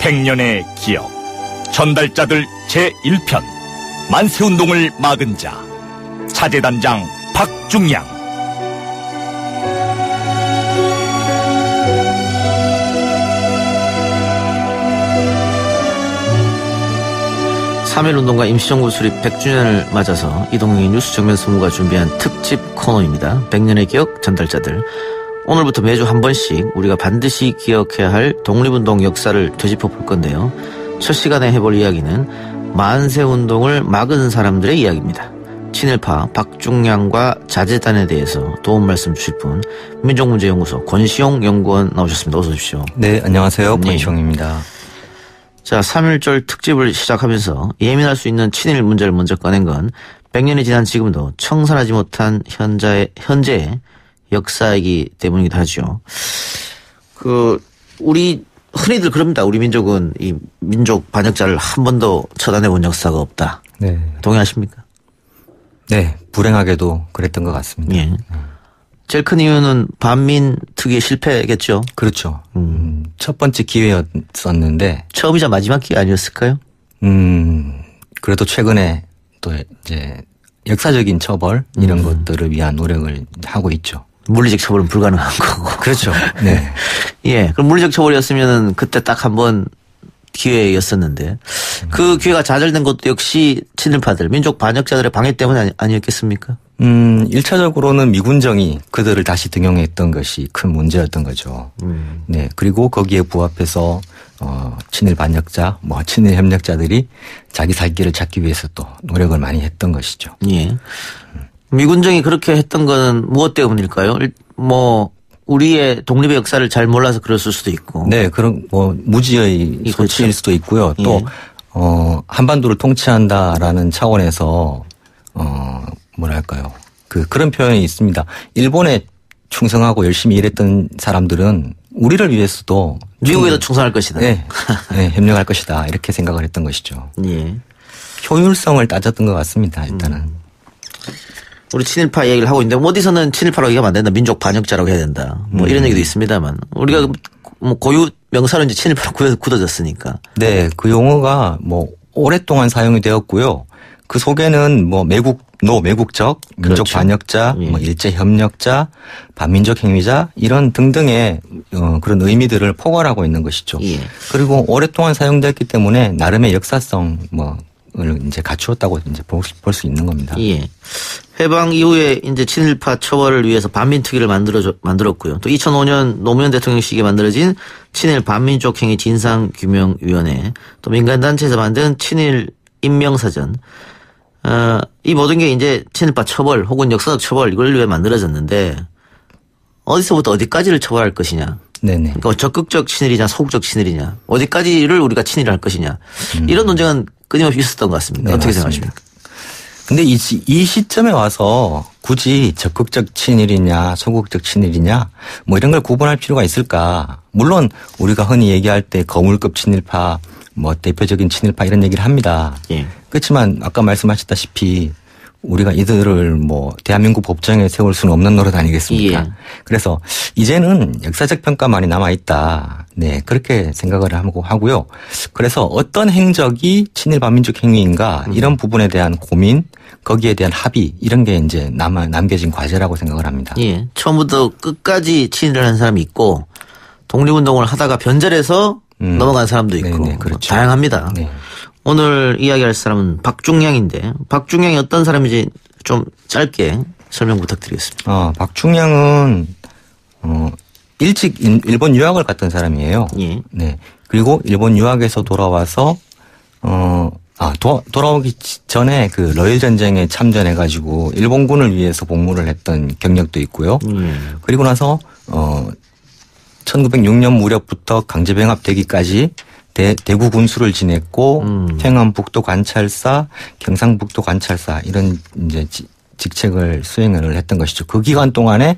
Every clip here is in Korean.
백년의 기억 전달자들 제1편 만세운동을 막은 자 차재단장 박중양. (3.1운동과) 임시정부 수립 100주년을 맞아서 이동영의 뉴스 정면 승무가 준비한 특집 코너입니다. 100년의 기억 전달자들. 오늘부터 매주 한 번씩 우리가 반드시 기억해야 할 독립운동 역사를 되짚어 볼 건데요. 첫 시간에 해볼 이야기는 만세운동을 막은 사람들의 이야기입니다. 친일파 박중양과 자재단에 대해서 도움 말씀 주실 분 민족문제연구소 권시용 연구원 나오셨습니다. 어서 오십시오. 네, 안녕하세요. 권시용입니다. 자, 3.1절 특집을 시작하면서 예민할 수 있는 친일 문제를 먼저 꺼낸 건 100년이 지난 지금도 청산하지 못한 현재의 역사이기 때문이기도 하죠. 우리 흔히들 그럽니다. 우리 민족은 이 민족 반역자를 한 번도 처단해 본 역사가 없다. 네. 동의하십니까? 네, 불행하게도 그랬던 것 같습니다. 예. 제일 큰 이유는 반민 특위의 실패겠죠. 그렇죠. 첫 번째 기회였었는데 처음이자 마지막 기회 아니었을까요? 그래도 최근에 또 이제 역사적인 처벌 이런 것들을 위한 노력을 하고 있죠. 물리적 처벌은 불가능한 거고. 그렇죠. 네. 예. 그럼 물리적 처벌이었으면은 그때 딱 한 번 기회였었는데 그 기회가 좌절된 것도 역시 친일파들, 민족 반역자들의 방해 때문 아니었겠습니까? 1차적으로는 미군정이 그들을 다시 등용했던 것이 큰 문제였던 거죠. 네. 그리고 거기에 부합해서 친일 반역자, 친일 협력자들이 자기 살 길을 찾기 위해서 또 노력을 많이 했던 것이죠. 예. 미군정이 그렇게 했던 건 무엇 때문일까요? 우리의 독립의 역사를 잘 몰라서 그랬을 수도 있고. 네, 그런 무지의 소치일 수도 있고요. 또 한반도를 통치한다라는 차원에서 뭐랄까요? 그런 표현이 있습니다. 일본에 충성하고 열심히 일했던 사람들은 우리를 위해서도 미국에도 충성할 것이다. 네, 네, 협력할 것이다. 이렇게 생각을 했던 것이죠. 예. 효율성을 따졌던 것 같습니다. 일단은. 우리 친일파 얘기를 하고 있는데 어디서는 친일파라고 얘기하면 안 된다. 민족 반역자라고 해야 된다. 이런 얘기도 있습니다만 우리가 고유 명사로 이제 친일파로 굳어졌으니까. 네, 그 용어가 오랫동안 사용이 되었고요. 그 속에는 매국적, 민족 그렇죠. 반역자, 예. 일제 협력자, 반민족 행위자 이런 등등의 그런 의미들을 포괄하고 있는 것이죠. 예. 그리고 오랫동안 사용되었기 때문에 나름의 역사성 을 이제 갖추었다고 이제 볼 수 있는 겁니다. 예. 해방 이후에 이제 친일파 처벌을 위해서 반민특위를 만들었고요. 또 2005년 노무현 대통령 시기에 만들어진 친일 반민족 행위 진상규명위원회, 또 민간단체에서 만든 친일 인명사전. 이 모든 게 이제 친일파 처벌 혹은 역사적 처벌 이걸 위해 만들어졌는데 어디서부터 어디까지를 처벌할 것이냐. 네네. 그러니까 적극적 친일이냐 소극적 친일이냐. 어디까지를 우리가 친일할 것이냐. 이런 논쟁은 끊임없이 있었던 것 같습니다. 네, 어떻게 맞습니다. 생각하십니까? 근데 이 시점에 와서 굳이 적극적 친일이냐 소극적 친일이냐 이런 걸 구분할 필요가 있을까. 물론 우리가 흔히 얘기할 때 거물급 친일파 대표적인 친일파 이런 얘기를 합니다. 예. 그렇지만 아까 말씀하셨다시피 우리가 이들을 대한민국 법정에 세울 수는 없는 노릇 아니겠습니까? 예. 그래서 이제는 역사적 평가만이 남아있다. 네, 그렇게 생각을 하고요. 그래서 어떤 행적이 친일 반민족 행위인가 이런 부분에 대한 고민, 거기에 대한 합의 이런 게 이제 남겨진 과제라고 생각을 합니다. 예. 처음부터 끝까지 친일을 한 사람이 있고 독립운동을 하다가 변절해서 넘어간 사람도 있고 네네, 그렇죠. 다양합니다. 네. 오늘 이야기할 사람은 박중양인데 박중양이 어떤 사람인지 좀 짧게 설명 부탁드리겠습니다. 박중양은 일찍 일본 유학을 갔던 사람이에요. 예. 네. 그리고 일본 유학에서 돌아와서 돌아오기 전에 그 러일 전쟁에 참전해가지고 일본군을 위해서 복무를 했던 경력도 있고요. 그리고 나서 1906년 무렵부터 강제병합되기까지 대구 군수를 지냈고 평안북도 관찰사, 경상북도 관찰사 이런 이제 직책을 수행을 했던 것이죠. 그 기간 동안에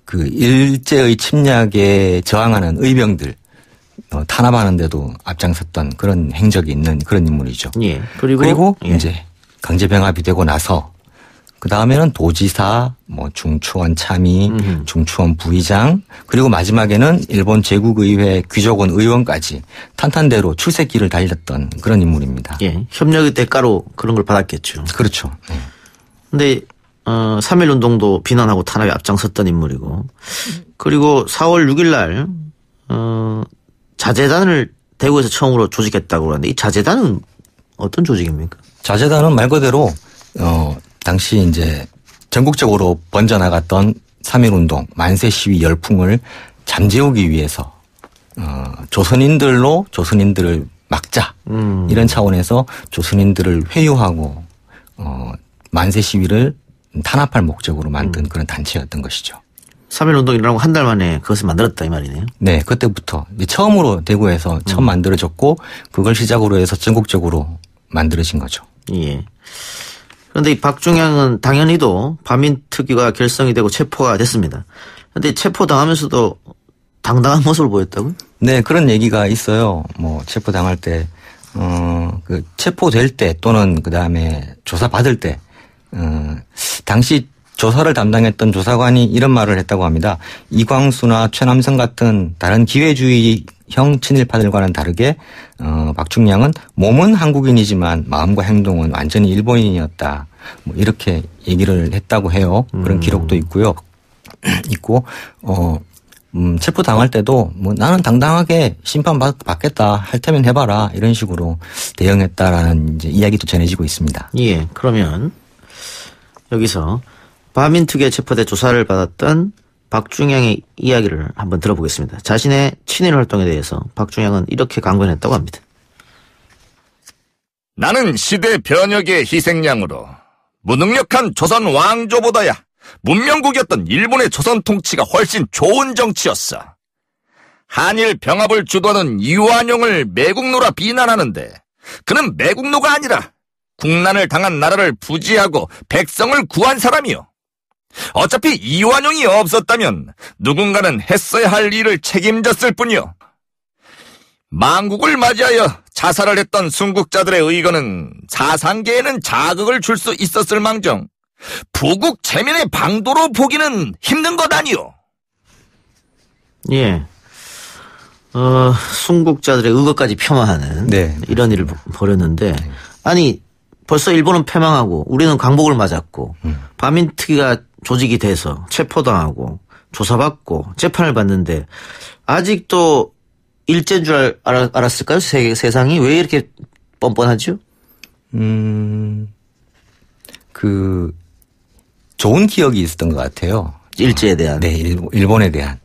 그 일제의 침략에 저항하는 의병들 탄압하는 데도 앞장섰던 그런 행적이 있는 그런 인물이죠. 예. 그리고 이제 강제병합이 되고 나서 그 다음에는 도지사, 뭐 중추원 참의, 중추원 부의장, 그리고 마지막에는 일본 제국의회 귀족원 의원까지 탄탄대로 출세길을 달렸던 그런 인물입니다. 예, 협력의 대가로 그런 걸 받았겠죠. 그렇죠. 네. 근데 3.1운동도 비난하고 탄압에 앞장섰던 인물이고, 그리고 4월 6일 날 자재단을 대구에서 처음으로 조직했다고 그러는데, 이 자재단은 어떤 조직입니까? 자재단은 말 그대로 당시 이제 전국적으로 번져나갔던 3.1운동 만세 시위 열풍을 잠재우기 위해서 조선인들을 막자 이런 차원에서 조선인들을 회유하고 만세 시위를 탄압할 목적으로 만든 그런 단체였던 것이죠. 3.1운동이라고 한 달 만에 그것을 만들었다 이 말이네요. 네. 그때부터 처음으로 대구에서 처음 만들어졌고 그걸 시작으로 해서 전국적으로 만들어진 거죠. 예. 그런데 이 박중양은 당연히도 반민특위가 결성이 되고 체포가 됐습니다. 그런데 체포당하면서도 당당한 모습을 보였다고요? 네, 그런 얘기가 있어요. 뭐 체포당할 때, 그 체포될 때 또는 그 다음에 조사받을 때, 당시 조사를 담당했던 조사관이 이런 말을 했다고 합니다. 이광수나 최남성 같은 다른 기회주의형 친일파들과는 다르게 박중양은 몸은 한국인이지만 마음과 행동은 완전히 일본인이었다. 뭐 이렇게 얘기를 했다고 해요. 그런 기록도 있고요. 있고 체포 당할 때도 뭐 나는 당당하게 심판 받겠다. 할 테면 해봐라. 이런 식으로 대응했다라는 이제 이야기도 전해지고 있습니다. 예. 그러면 여기서 반민특위에 체포돼 조사를 받았던 박중양의 이야기를 한번 들어보겠습니다. 자신의 친일 활동에 대해서 박중양은 이렇게 강변했다고 합니다. 나는 시대 변혁의 희생양으로 무능력한 조선 왕조보다야 문명국이었던 일본의 조선 통치가 훨씬 좋은 정치였어. 한일 병합을 주도하는 이완용을 매국노라 비난하는데 그는 매국노가 아니라 국난을 당한 나라를 부지하고 백성을 구한 사람이요. 어차피 이완용이 없었다면 누군가는 했어야 할 일을 책임졌을 뿐이요. 망국을 맞이하여 자살을 했던 순국자들의 의거는 사상계에는 자극을 줄 수 있었을 망정 부국 체면의 방도로 보기는 힘든 것 아니요. 예. 순국자들의 의거까지 폄하하는 네. 이런 일을 벌였는데 아니 벌써 일본은 패망하고 우리는 광복을 맞았고 반민특위가 조직이 돼서 체포당하고 조사받고 재판을 받는데 아직도 일제인 줄 알았을까요? 세상이 왜 이렇게 뻔뻔하죠? 그 좋은 기억이 있었던 것 같아요. 일제에 대한. 네, 일본에 대한.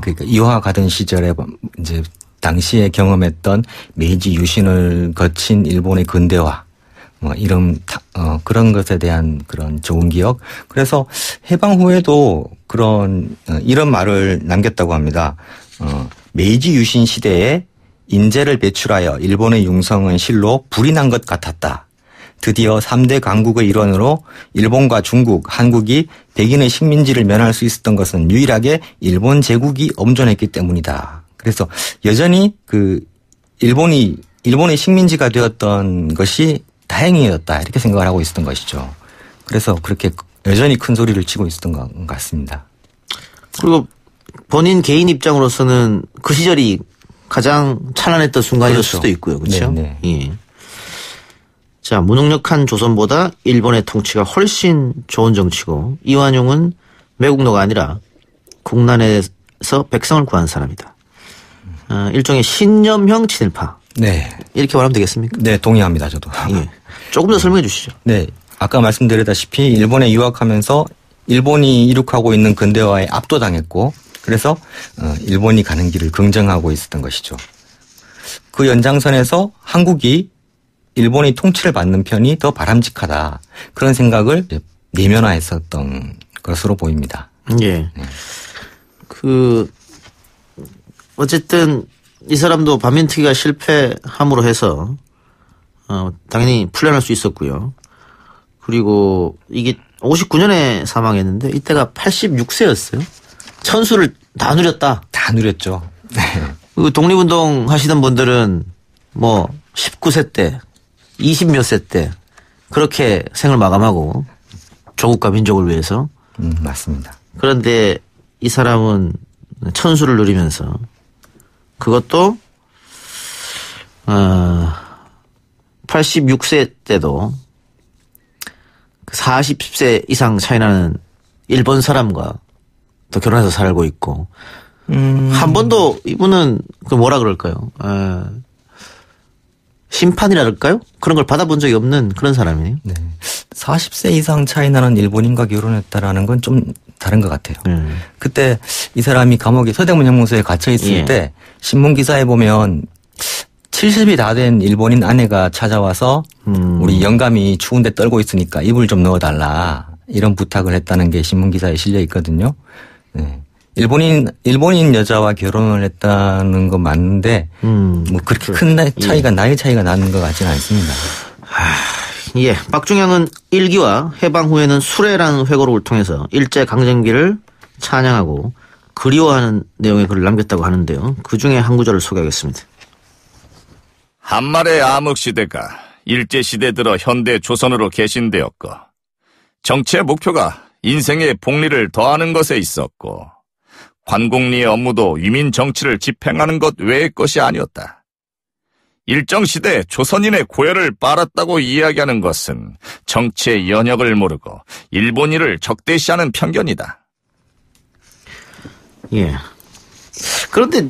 그러니까 이화 가던 시절에 이제 당시에 경험했던 메이지 유신을 거친 일본의 근대화. 뭐 이런 그런 것에 대한 그런 좋은 기억. 그래서 해방 후에도 이런 말을 남겼다고 합니다. 메이지 유신 시대에 인재를 배출하여 일본의 융성은 실로 불이 난 것 같았다. 드디어 3대 강국의 일원으로 일본과 중국, 한국이 백인의 식민지를 면할 수 있었던 것은 유일하게 일본 제국이 엄존했기 때문이다. 그래서 여전히 일본의 식민지가 되었던 것이 다행이었다. 이렇게 생각을 하고 있었던 것이죠. 그래서 그렇게 여전히 큰 소리를 치고 있었던 것 같습니다. 그리고 본인 개인 입장으로서는 그 시절이 가장 찬란했던 순간이었을 그렇죠. 수도 있고요. 그렇죠? 네. 예. 자, 무능력한 조선보다 일본의 통치가 훨씬 좋은 정치고 이완용은 매국노가 아니라 국난에서 백성을 구한 사람이다. 일종의 신념형 친일파. 네. 이렇게 말하면 되겠습니까? 네, 동의합니다. 저도. 예. 조금 더 설명해 주시죠. 네. 아까 말씀드렸다시피 일본에 유학하면서 일본이 이룩하고 있는 근대화에 압도당했고 그래서 일본이 가는 길을 긍정하고 있었던 것이죠. 그 연장선에서 한국이 일본의 통치를 받는 편이 더 바람직하다. 그런 생각을 내면화했었던 것으로 보입니다. 예. 어쨌든 이 사람도 반민특위가 실패함으로 해서 당연히 풀려날 수 있었고요. 그리고 이게 59년에 사망했는데 이때가 86세였어요. 천수를 다 누렸다. 다 누렸죠. 그 독립운동 하시던 분들은 뭐 19세 때 20몇 세 때 그렇게 생을 마감하고 조국과 민족을 위해서. 맞습니다. 그런데 이 사람은 천수를 누리면서 그것도 86세 때도 40세 이상 차이 나는 일본 사람과 또 결혼해서 살고 있고 한 번도 이분은 그 뭐라 그럴까요? 심판이라 그럴까요? 그런 걸 받아본 적이 없는 그런 사람이에요. 네. 40세 이상 차이 나는 일본인과 결혼했다라는 건 좀 다른 것 같아요. 그때 이 사람이 감옥에 서대문 형무소에 갇혀 있을 예. 때 신문 기사에 보면 70이 다 된 일본인 아내가 찾아와서 우리 영감이 추운데 떨고 있으니까 이불 좀 넣어달라 이런 부탁을 했다는 게 신문 기사에 실려 있거든요. 네. 일본인 여자와 결혼을 했다는 건 맞는데 뭐 그렇게 큰 차이가 나이 차이가 나는 것 같지는 않습니다. 예, 박중양은 일기와 해방 후에는 수레라는 회고록을 통해서 일제강점기를 찬양하고 그리워하는 내용의 글을 남겼다고 하는데요. 그중에 한 구절을 소개하겠습니다. 한말의 암흑시대가 일제시대 들어 현대 조선으로 개신되었고 정치의 목표가 인생의 복리를 더하는 것에 있었고 관공리의 업무도 위민 정치를 집행하는 것 외의 것이 아니었다. 일정 시대에 조선인의 고열을 빨았다고 이야기하는 것은 정치의 연역을 모르고 일본인을 적대시하는 편견이다. 예. 그런데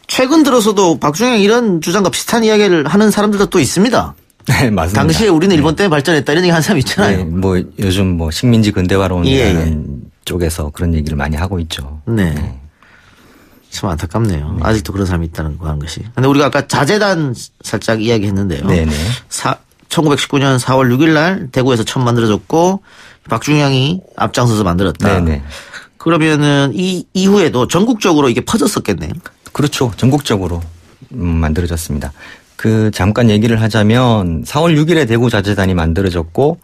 최근 들어서도 박중양 이런 주장과 비슷한 이야기를 하는 사람들도 또 있습니다. 네, 맞습니다. 당시에 우리는 일본 때문에 발전했다 이런 얘기 한 사람 있잖아요. 네, 뭐 요즘 뭐 식민지 근대화론이라는 쪽에서 그런 얘기를 많이 하고 있죠. 네. 참 안타깝네요. 네. 아직도 그런 사람이 있다는 거 하는 것이. 근데 우리가 아까 자재단 살짝 이야기했는데요. 네네. 1919년 4월 6일 날 대구에서 처음 만들어졌고 박중양이 앞장서서 만들었다. 네네. 그러면은 이 이후에도 전국적으로 이게 퍼졌었겠네요. 그렇죠. 전국적으로 만들어졌습니다. 잠깐 얘기를 하자면 4월 6일에 대구 자재단이 만들어졌고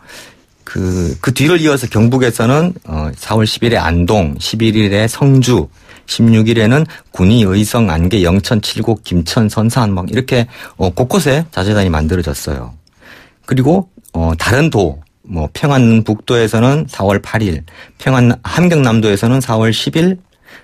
그 뒤를 이어서 경북에서는 4월 10일에 안동, 11일에 성주, 16일에는 군위, 의성, 안개, 영천, 칠곡, 김천, 선산 막 이렇게 곳곳에 자재단이 만들어졌어요. 그리고 다른 도, 뭐 평안북도에서는 4월 8일, 함경남도에서는 4월 10일,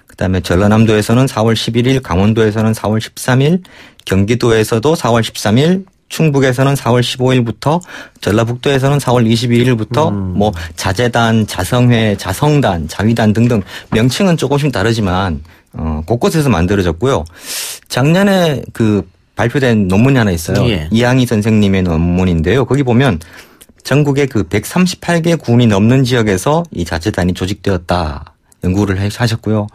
그다음에 전라남도에서는 4월 11일, 강원도에서는 4월 13일, 경기도에서도 4월 13일, 충북에서는 4월 15일부터, 전라북도에서는 4월 21일부터 뭐 자재단, 자성회, 자성단, 자위단 등등 명칭은 조금씩 다르지만 곳곳에서 만들어졌고요. 작년에 발표된 논문이 하나 있어요. 예. 이항희 선생님의 논문인데요. 거기 보면 전국의 138개 군이 넘는 지역에서 이 자재단이 조직되었다 연구를 하셨고요.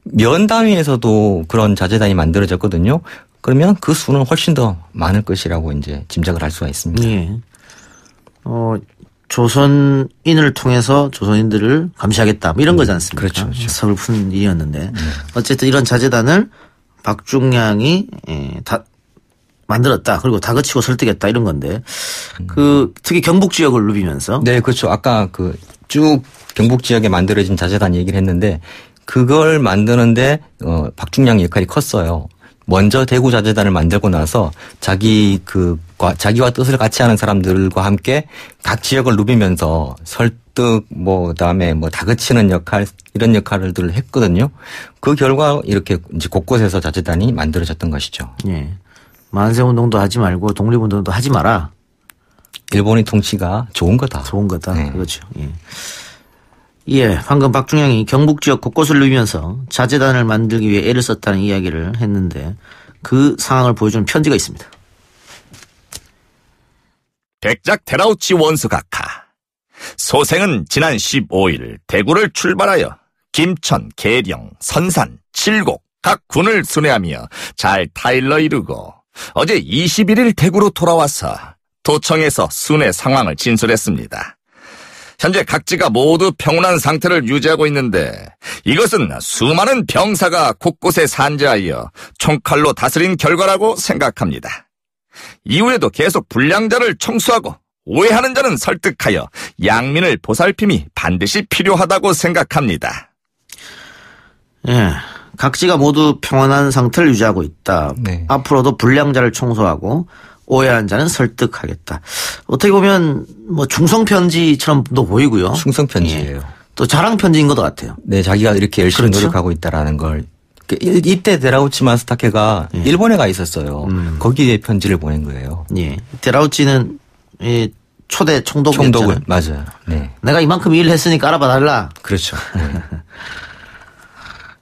면 단위에서도 그런 자재단이 만들어졌거든요. 그러면 그 수는 훨씬 더 많을 것이라고 이제 짐작을 할 수가 있습니다. 예. 조선인을 통해서 조선인들을 감시하겠다. 뭐 이런 거지 않습니까? 그렇죠. 서글픈 일이었는데. 어쨌든 이런 자재단을 박중양이 다 만들었다. 그리고 다그치고 설득했다. 이런 건데. 특히 경북 지역을 누비면서. 네, 그렇죠. 아까 쭉 경북 지역에 만들어진 자재단 얘기를 했는데 그걸 만드는데 박중양 역할이 컸어요. 먼저 대구 자재단을 만들고 나서 자기와 뜻을 같이 하는 사람들과 함께 각 지역을 누비면서 설득, 그다음에 다그치는 역할, 이런 역할들을 했거든요. 그 결과 이렇게 이제 곳곳에서 자재단이 만들어졌던 것이죠. 예. 만세운동도 하지 말고 독립운동도 하지 마라. 일본의 통치가 좋은 거다. 좋은 거다. 네. 그렇죠. 예. 예, 방금 박중양이 경북 지역 곳곳을 누비면서 자재단을 만들기 위해 애를 썼다는 이야기를 했는데 그 상황을 보여주는 편지가 있습니다. 백작 테라우치 원수각하. 소생은 지난 15일 대구를 출발하여 김천, 계령, 선산, 칠곡 각 군을 순회하며 잘 타일러 이루고 어제 21일 대구로 돌아와서 도청에서 순회 상황을 진술했습니다. 현재 각지가 모두 평온한 상태를 유지하고 있는데 이것은 수많은 병사가 곳곳에 산재하여 총칼로 다스린 결과라고 생각합니다. 이후에도 계속 불량자를 청수하고 오해하는 자는 설득하여 양민을 보살핌이 반드시 필요하다고 생각합니다. 예, 각지가 모두 평온한 상태를 유지하고 있다. 네. 앞으로도 불량자를 청소하고 오해한 자는 설득하겠다. 어떻게 보면 뭐 충성 편지처럼도 보이고요. 충성 편지예요. 예. 또 자랑 편지인 것도 같아요. 네, 자기가 이렇게 열심히 그렇죠? 노력하고 있다라는 걸. 이때 데라우치 마스타케가 일본에 가 있었어요. 거기에 편지를 보낸 거예요. 예. 데라우치는 초대 총독이었잖아요. 맞아요. 네. 내가 이만큼 일을 했으니까 알아봐 달라. 그렇죠. 네.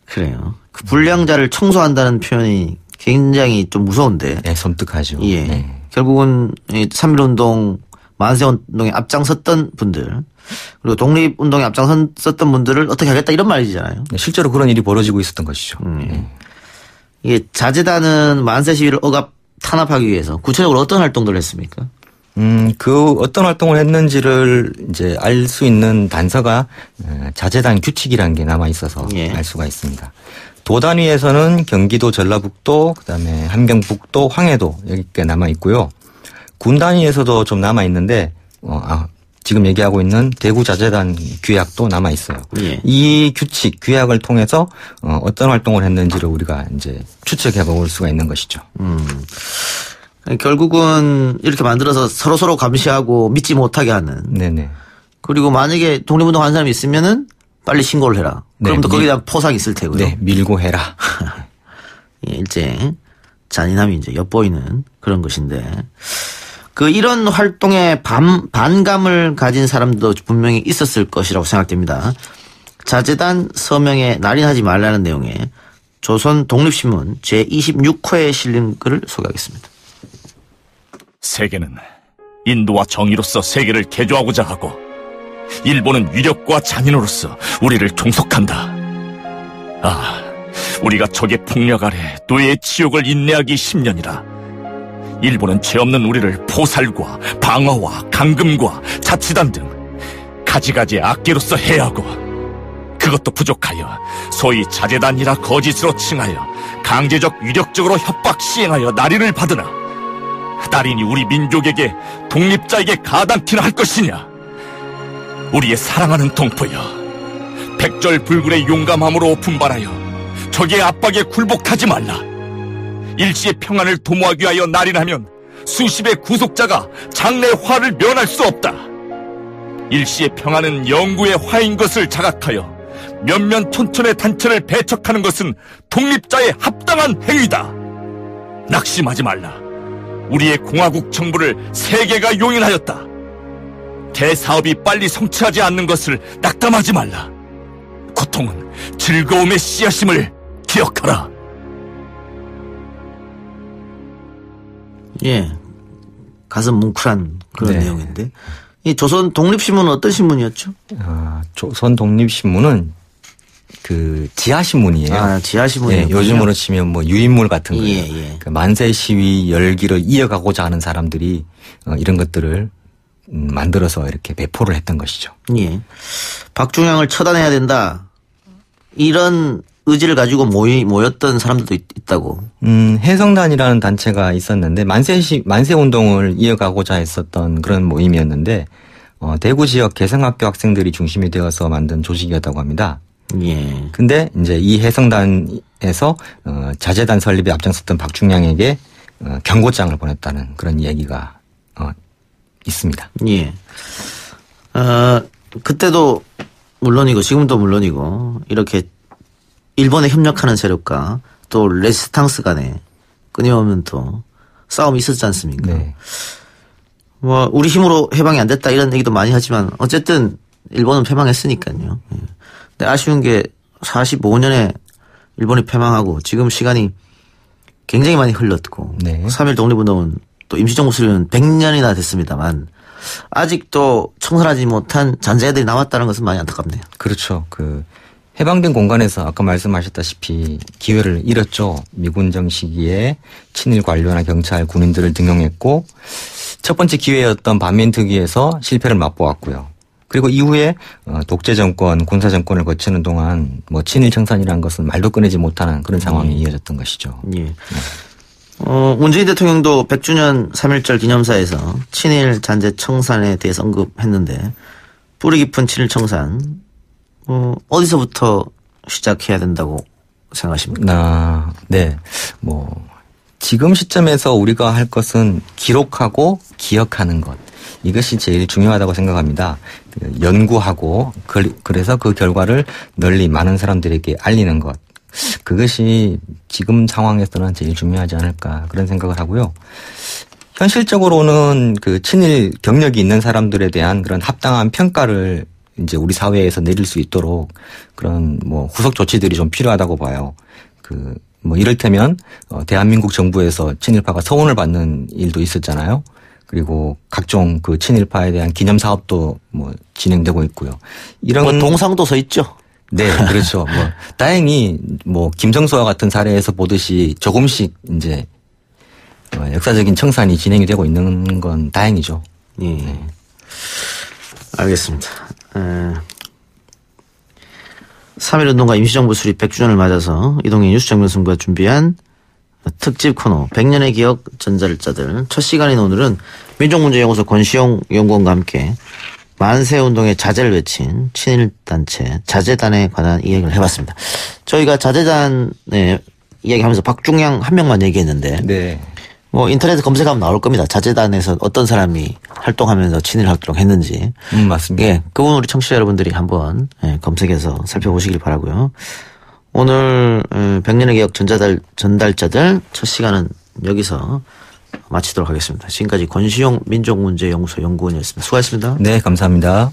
그래요. 그 불량자를 청소한다는 표현이 굉장히 좀 무서운데. 네, 섬뜩하죠. 예. 네. 결국은 3.1운동, 만세운동에 앞장섰던 분들, 그리고 독립운동에 앞장섰던 분들을 어떻게 하겠다 이런 말이잖아요. 실제로 그런 일이 벌어지고 있었던 것이죠. 이게 자재단은 만세 시위를 탄압하기 위해서 구체적으로 어떤 활동들을 했습니까? 그 어떤 활동을 했는지를 이제 알 수 있는 단서가 자재단 규칙이라는 게 남아 있어서 예. 알 수가 있습니다. 도 단위에서는 경기도 전라북도, 그다음에 함경북도, 황해도 여기께 남아 있고요. 군 단위에서도 좀 남아 있는데 지금 얘기하고 있는 대구 자재단 규약도 남아 있어요. 예. 이 규칙 규약을 통해서 어떤 활동을 했는지를 우리가 이제 추측해 볼 수가 있는 것이죠. 결국은 이렇게 만들어서 서로 감시하고 믿지 못하게 하는. 네네. 그리고 만약에 독립운동 한 사람이 있으면은 빨리 신고를 해라. 네, 그럼 또 거기에 대한 포상이 있을 테고요. 네, 밀고 해라. 예, 일제 잔인함이 이제 엿보이는 그런 것인데 이런 활동에 반감을 가진 사람도 분명히 있었을 것이라고 생각됩니다. 자재단 서명에 날인하지 말라는 내용의 조선 독립신문 제26호에 실린 글을 소개하겠습니다. 세계는 인도와 정의로서 세계를 개조하고자 하고 일본은 위력과 잔인으로서 우리를 종속한다. 우리가 적의 폭력 아래 노예의 치욕을 인내하기 10년이라. 일본은 죄 없는 우리를 포살과 방어와 감금과 자치단 등 가지가지의 악계로서 해하고 그것도 부족하여 소위 자재단이라 거짓으로 칭하여 강제적 위력적으로 협박 시행하여 날인을 받으나 날인이 우리 민족에게 독립자에게 가당키나 할 것이냐. 우리의 사랑하는 동포여, 백절불굴의 용감함으로 분발하여 적의 압박에 굴복하지 말라. 일시의 평안을 도모하기 위하여 날인하면 수십의 구속자가 장래의 화를 면할 수 없다. 일시의 평안은 영구의 화인 것을 자각하여 몇몇 촌촌의 단체를 배척하는 것은 독립자의 합당한 행위다. 낙심하지 말라. 우리의 공화국 정부를 세계가 용인하였다. 대사업이 빨리 성취하지 않는 것을 낙담하지 말라. 고통은 즐거움의 씨앗임을 기억하라. 예, 가슴 뭉클한 그런 네. 내용인데 이 조선 독립신문은 어떤 신문이었죠? 조선 독립신문은 그 지하신문이에요. 지하신문이요. 네, 요즘으로 치면 뭐 유인물 같은 거예요. 예. 그 만세 시위 열기를 이어가고자 하는 사람들이 이런 것들을 만들어서 이렇게 배포를 했던 것이죠. 예. 박중양을 처단해야 된다. 이런 의지를 가지고 모였던 사람들도 있다고. 해성단이라는 단체가 있었는데 만세 운동을 이어가고자 했었던 그런 모임이었는데 대구 지역 개성학교 학생들이 중심이 되어서 만든 조직이었다고 합니다. 예. 근데 이제 이 해성단에서 자재단 설립에 앞장섰던 박중양에게 경고장을 보냈다는 그런 이야기가 있습니다. 예. 그때도 물론이고 지금도 물론이고 이렇게 일본에 협력하는 세력과 또 레지스탕스 간에 끊임없는 또 싸움이 있었지 않습니까? 네. 뭐 우리 힘으로 해방이 안 됐다 이런 얘기도 많이 하지만 어쨌든 일본은 패망했으니까요. 예. 근데 아쉬운 게 45년에 일본이 패망하고 지금 시간이 굉장히 많이 흘렀고 네. 3.1 독립운동은 또 임시정부 수립은 100년이나 됐습니다만 아직도 청산하지 못한 잔재들이 남았다는 것은 많이 안타깝네요. 그렇죠. 그 해방된 공간에서 아까 말씀하셨다시피 기회를 잃었죠. 미군정 시기에 친일 관료나 경찰, 군인들을 등용했고 첫 번째 기회였던 반민특위에서 실패를 맛보았고요. 그리고 이후에 독재 정권, 군사 정권을 거치는 동안 뭐 친일 청산이라는 것은 말도 꺼내지 못하는 그런 상황이 이어졌던 것이죠. 예. 문재인 대통령도 100주년 3.1절 기념사에서 친일 잔재 청산에 대해서 언급했는데 뿌리 깊은 친일 청산 어디서부터 시작해야 된다고 생각하십니까? 네. 뭐 지금 시점에서 우리가 할 것은 기록하고 기억하는 것. 이것이 제일 중요하다고 생각합니다. 연구하고 그래서 그 결과를 널리 많은 사람들에게 알리는 것. 그것이 지금 상황에서는 제일 중요하지 않을까 그런 생각을 하고요. 현실적으로는 그 친일 경력이 있는 사람들에 대한 그런 합당한 평가를 이제 우리 사회에서 내릴 수 있도록 그런 뭐 후속 조치들이 좀 필요하다고 봐요. 뭐 이를테면 대한민국 정부에서 친일파가 서운을 받는 일도 있었잖아요. 그리고 각종 그 친일파에 대한 기념 사업도 뭐 진행되고 있고요. 이런 뭐 동상도 서 있죠. 네, 그렇죠. 뭐 다행히 뭐 김정수와 같은 사례에서 보듯이 조금씩 이제 역사적인 청산이 진행이 되고 있는 건 다행이죠. 예. 네. 알겠습니다. 3.1운동과 임시정부 수립 100주년을 맞아서 이동희 뉴스 정면승부가 준비한 특집 코너 100년의 기억 전달자들 첫 시간인 오늘은 민족문제연구소 권시용 연구원과 함께 만세운동의 자제를 외친 친일단체 자제단에 관한 이야기를 해봤습니다. 저희가 자제단에 이야기하면서 박중양 한 명만 얘기했는데 네. 뭐 인터넷에 검색하면 나올 겁니다. 자제단에서 어떤 사람이 활동하면서 친일 활동했는지. 맞습니다. 예, 그분 우리 청취자 여러분들이 한번 검색해서 살펴보시길 바라고요. 오늘 100년의 기억 전달자들 첫 시간은 여기서 마치도록 하겠습니다. 지금까지 권시용 민족문제연구소 연구원이었습니다. 수고하셨습니다. 네, 감사합니다.